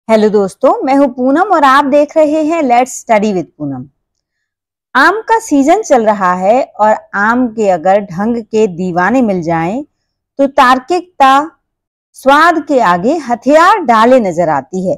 Hello दोस्तों, मैं हूं पूनम और आप देख रहे हैं लेट्स स्टडी विद पूनम। आम का सीजन चल रहा है और आम के अगर ढंग के दीवाने मिल जाएं तो तार्किकता स्वाद के आगे हथियार डाले नजर आती है।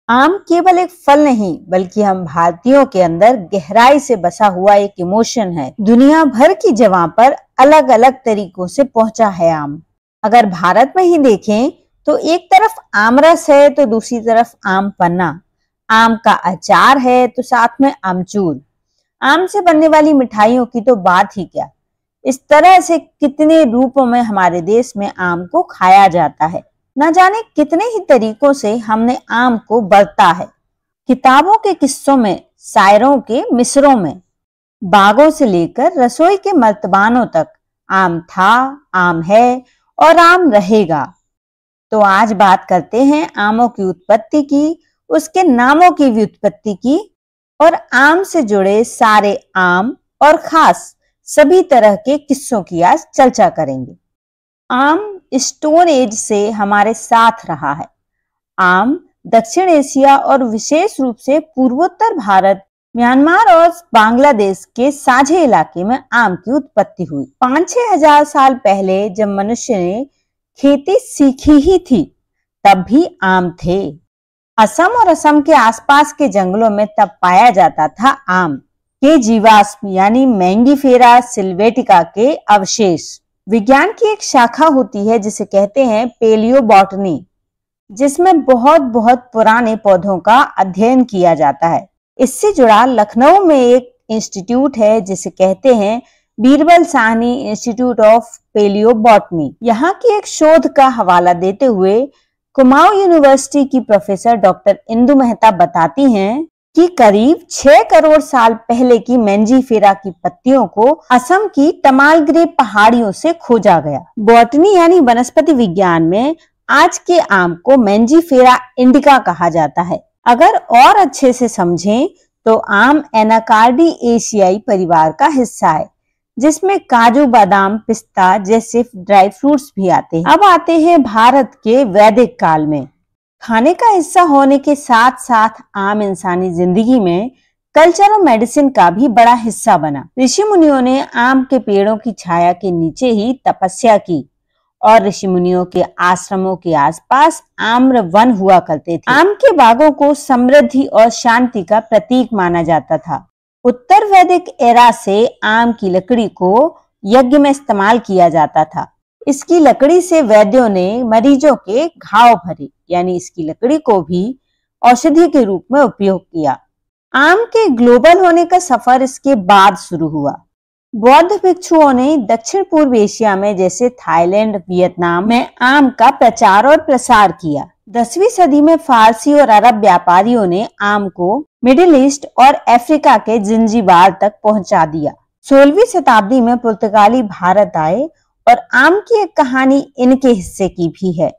आम केवल एक फल नहीं बल्कि हम भारतीयों के अंदर गहराई से बसा हुआ एक इमोशन है। दुनिया भर की जगह पर अलग अलग तरीकों से पहुंचा है आम। अगर भारत में ही देखें तो एक तरफ आम रस है तो दूसरी तरफ आम पन्ना, आम का अचार है तो साथ में आमचूर, आम से बनने वाली मिठाइयों की तो बात ही क्या। इस तरह से कितने रूपों में हमारे देश में आम को खाया जाता है। न जाने कितने ही तरीकों से हमने आम को बरता है। किताबों के किस्सों में, शायरों के मिसरों में, बागों से लेकर रसोई के मर्तबानों तक आम था, आम है और आम रहेगा। तो आज बात करते हैं आमों की उत्पत्ति की, उसके नामों की भी उत्पत्ति की और आम से जुड़े सारे आम और खास सभी तरह के किस्सों की आज चर्चा करेंगे। आम स्टोन एज से हमारे साथ रहा है। आम दक्षिण एशिया और विशेष रूप से पूर्वोत्तर भारत, म्यांमार और बांग्लादेश के साझे इलाके में आम की उत्पत्ति हुई। 5-6 हजार साल पहले जब मनुष्य ने खेती सीखी ही थी तब भी आम थे। असम और असम के आसपास के जंगलों में तब पाया जाता था आम के जीवाश्म यानी मैंगीफेरा सिल्वेटिका के अवशेष। विज्ञान की एक शाखा होती है जिसे कहते हैं पेलियोबॉटनी, जिसमें बहुत बहुत पुराने पौधों का अध्ययन किया जाता है। इससे जुड़ा लखनऊ में एक इंस्टीट्यूट है जिसे कहते हैं Birbal Sahni institute of palaeobotany. यहाँ की एक शोध का हवाला देते हुए कुमाऊं यूनिवर्सिटी की प्रोफेसर डॉक्टर इंदु मेहता बताती हैं कि करीब 6 करोड़ साल पहले की मैंजीफेरा की पत्तियों को असम की तमालग्रे पहाड़ियों से खोजा गया। बॉटनी यानी वनस्पति विज्ञान में आज के आम को मैंजीफेरा इंडिका कहा जाता है। अगर और अच्छे से समझें तो आम एनाकार्डी एशियाई परिवार का हिस्सा है, जिसमें काजू, बादाम, पिस्ता जैसे ड्राई फ्रूट्स भी आते हैं। अब आते हैं भारत के वैदिक काल में। खाने का हिस्सा होने के साथ साथ आम इंसानी जिंदगी में कल्चर और मेडिसिन का भी बड़ा हिस्सा बना। ऋषि मुनियों ने आम के पेड़ों की छाया के नीचे ही तपस्या की और ऋषि मुनियों के आश्रमों के आसपास आम्र वन हुआ करते थे। आम के बागों को समृद्धि और शांति का प्रतीक माना जाता था। उत्तर वैदिक एरा से आम की लकड़ी को यज्ञ में इस्तेमाल किया जाता था। इसकी लकड़ी से वैद्यों ने मरीजों के घाव भरे, यानी इसकी लकड़ी को भी औषधि के रूप में उपयोग किया। आम के ग्लोबल होने का सफर इसके बाद शुरू हुआ। बौद्ध भिक्षुओं ने दक्षिण पूर्व एशिया में जैसे थाईलैंड, वियतनाम में आम का प्रचार और प्रसार किया। 10वीं सदी में फारसी और अरब व्यापारियों ने आम को मिडिल ईस्ट और अफ्रीका के जिंजीबार तक पहुंचा दिया। 16वीं शताब्दी में पुर्तगाली भारत आए और आम की एक कहानी इनके हिस्से की भी है।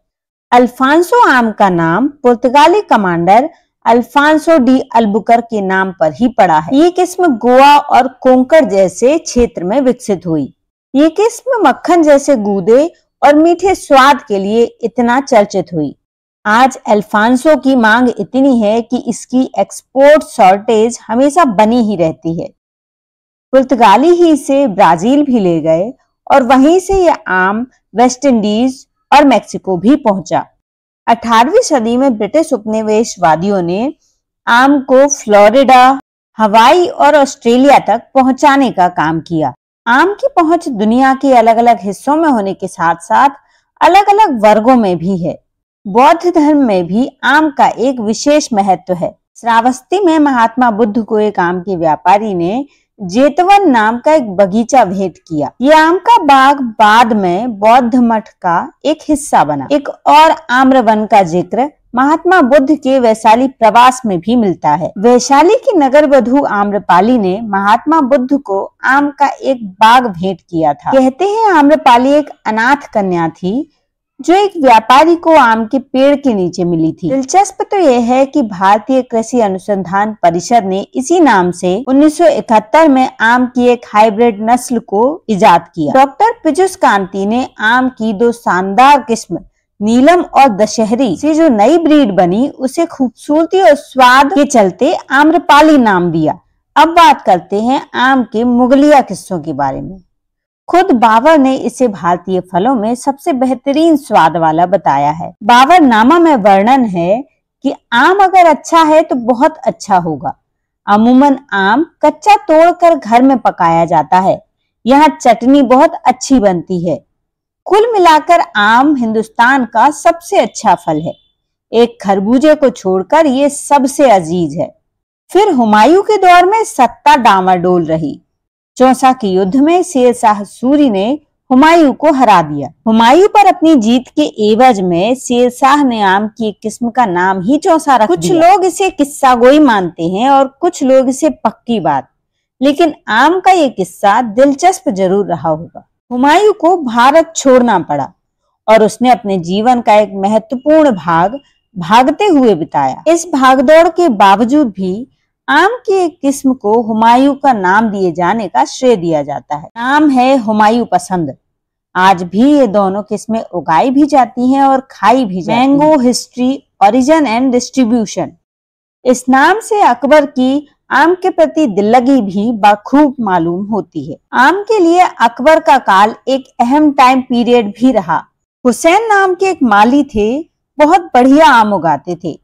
अल्फांसो आम का नाम पुर्तगाली कमांडर अल्फांसो डी अल्बुकर के नाम पर ही पड़ा है। ये किस्म गोवा और कोंकण जैसे क्षेत्र में विकसित हुई। ये किस्म मक्खन जैसे गूदे और मीठे स्वाद के लिए इतना चर्चित हुई। आज अल्फांसो की मांग इतनी है कि इसकी एक्सपोर्ट शॉर्टेज हमेशा बनी ही रहती है। पुर्तगाली ही इसे ब्राजील भी ले गए और वहीं से यह आम वेस्ट इंडीज और मेक्सिको भी पहुंचा। 18वीं सदी में ब्रिटिश उपनिवेशवादियों ने आम को फ्लोरिडा, हवाई और ऑस्ट्रेलिया तक पहुंचाने का काम किया। आम की पहुंच दुनिया के अलग अलग हिस्सों में होने के साथ साथ अलग अलग वर्गों में भी है। बौद्ध धर्म में भी आम का एक विशेष महत्व है। श्रावस्ती में महात्मा बुद्ध को एक आम के व्यापारी ने जेतवन नाम का एक बगीचा भेंट किया। यह आम का बाग बाद में बौद्ध मठ का एक हिस्सा बना। एक और आम्रवन का जिक्र महात्मा बुद्ध के वैशाली प्रवास में भी मिलता है। वैशाली की नगर वधु आम्रपाली ने महात्मा बुद्ध को आम का एक बाग भेंट किया था। कहते हैं आम्रपाली एक अनाथ कन्या थी जो एक व्यापारी को आम के पेड़ के नीचे मिली थी। दिलचस्प तो यह है कि भारतीय कृषि अनुसंधान परिषद ने इसी नाम से 1971 में आम की एक हाइब्रिड नस्ल को इजाद किया। डॉक्टर पीयूष कांति ने आम की 2 शानदार किस्म नीलम और दशहरी से जो नई ब्रीड बनी उसे खूबसूरती और स्वाद के चलते आम्रपाली नाम दिया। अब बात करते हैं आम के मुगलिया किस्सों के बारे में। खुद बाबर ने इसे भारतीय फलों में सबसे बेहतरीन स्वाद वाला बताया है। बाबरनामा में वर्णन है कि आम अगर अच्छा है तो बहुत अच्छा होगा। अमूमन आम कच्चा तोड़कर घर में पकाया जाता है। यहाँ चटनी बहुत अच्छी बनती है। कुल मिलाकर आम हिंदुस्तान का सबसे अच्छा फल है। एक खरबूजे को छोड़कर ये सबसे अजीज है। फिर हुमायूं के दौर में सत्ता डामाडोल रही। चौसा के युद्ध में शेर शाह सूरी ने हुमायूं को हरा दिया। हुमायूं पर अपनी जीत के एवज में शेर शाह ने आम की एक किस्म का नाम ही चौसा रख दिया। कुछ लोग इसे किस्सा गोई मानते हैं और कुछ लोग इसे पक्की बात, लेकिन आम का ये किस्सा दिलचस्प जरूर रहा होगा। हुमायूं को भारत छोड़ना पड़ा और उसने अपने जीवन का एक महत्वपूर्ण भाग भागते हुए बिताया। इस भागदौड़ के बावजूद भी आम की एक किस्म को हुमायूं का नाम दिए जाने का श्रेय दिया जाता है। नाम है हुमायूं पसंद। आज भी ये दोनों किस्में उगाई भी जाती हैं और खाई भी जाती हैं। Mango history, origin and distribution. इस नाम से अकबर की आम के प्रति दिल्लगी भी बखूब मालूम होती है। आम के लिए अकबर का काल एक अहम टाइम पीरियड भी रहा। हुसैन नाम के एक माली थे, बहुत बढ़िया आम उगाते थे।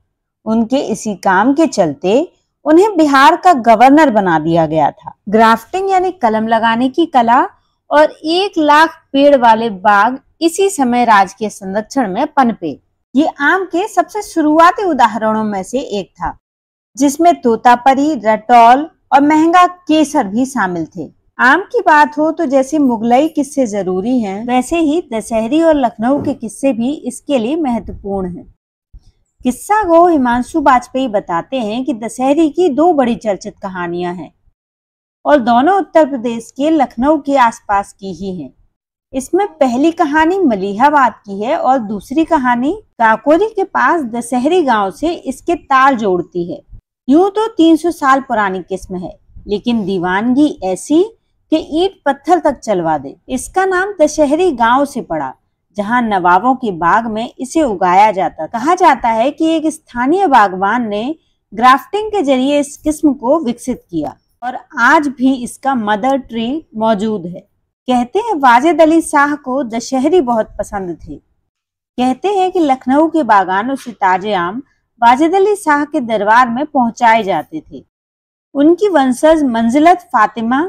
उनके इसी काम के चलते उन्हें बिहार का गवर्नर बना दिया गया था। ग्राफ्टिंग यानी कलम लगाने की कला और 1 लाख पेड़ वाले बाग इसी समय राजकीय संरक्षण में पनपे। ये आम के सबसे शुरुआती उदाहरणों में से एक था, जिसमें तोतापरी, रटौल और महंगा केसर भी शामिल थे। आम की बात हो तो जैसे मुगलई किस्से जरूरी हैं, वैसे ही दशहरी और लखनऊ के किस्से भी इसके लिए महत्वपूर्ण हैं। किस्सा गो हिमांशु वाजपेयी बताते हैं कि दशहरी की 2 बड़ी चर्चित कहानियां हैं और दोनों उत्तर प्रदेश के लखनऊ के आसपास की ही हैं। इसमें पहली कहानी मलिहाबाद की है और दूसरी कहानी काकोरी के पास दशहरी गांव से इसके ताल जोड़ती है। यूं तो 300 साल पुरानी किस्म है, लेकिन दीवानगी ऐसी कि ईंट पत्थर तक चलवा दे। इसका नाम दशहरी गांव से पड़ा, जहां नवाबों के बाग में इसे उगाया जाता। कहा जाता है कि एक स्थानीय बागवान ने ग्राफ्टिंग के जरिए इस किस्म को विकसित किया और आज भी इसका मदर ट्री मौजूद है। कहते हैं वाजिद अली शाह को दशहरी बहुत पसंद थे। कहते हैं कि लखनऊ के बागानों से ताजे आम वाजिद अली शाह के दरबार में पहुंचाए जाते थे। उनकी वंशज मंजिलत फातिमा,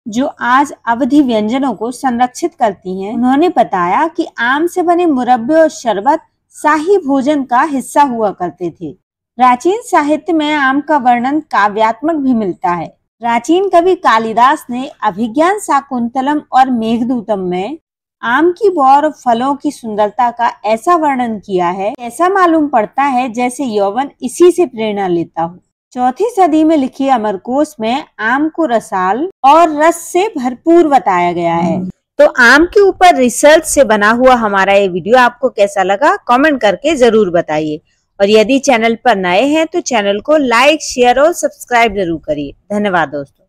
जो आज अवधी व्यंजनों को संरक्षित करती हैं, उन्होंने बताया कि आम से बने मुरब्बे और शरबत शाही भोजन का हिस्सा हुआ करते थे। प्राचीन साहित्य में आम का वर्णन काव्यात्मक भी मिलता है। प्राचीन कवि कालिदास ने अभिज्ञान शाकुंतलम और मेघदूतम में आम की बौर और फलों की सुंदरता का ऐसा वर्णन किया है, ऐसा मालूम पड़ता है जैसे यौवन इसी से प्रेरणा लेता हो। 4वीं सदी में लिखी अमरकोश में आम को रसाल और रस से भरपूर बताया गया है। तो आम के ऊपर रिसर्च से बना हुआ हमारा ये वीडियो आपको कैसा लगा, कमेंट करके जरूर बताइए। और यदि चैनल पर नए हैं तो चैनल को लाइक, शेयर और सब्सक्राइब जरूर करिए। धन्यवाद दोस्तों।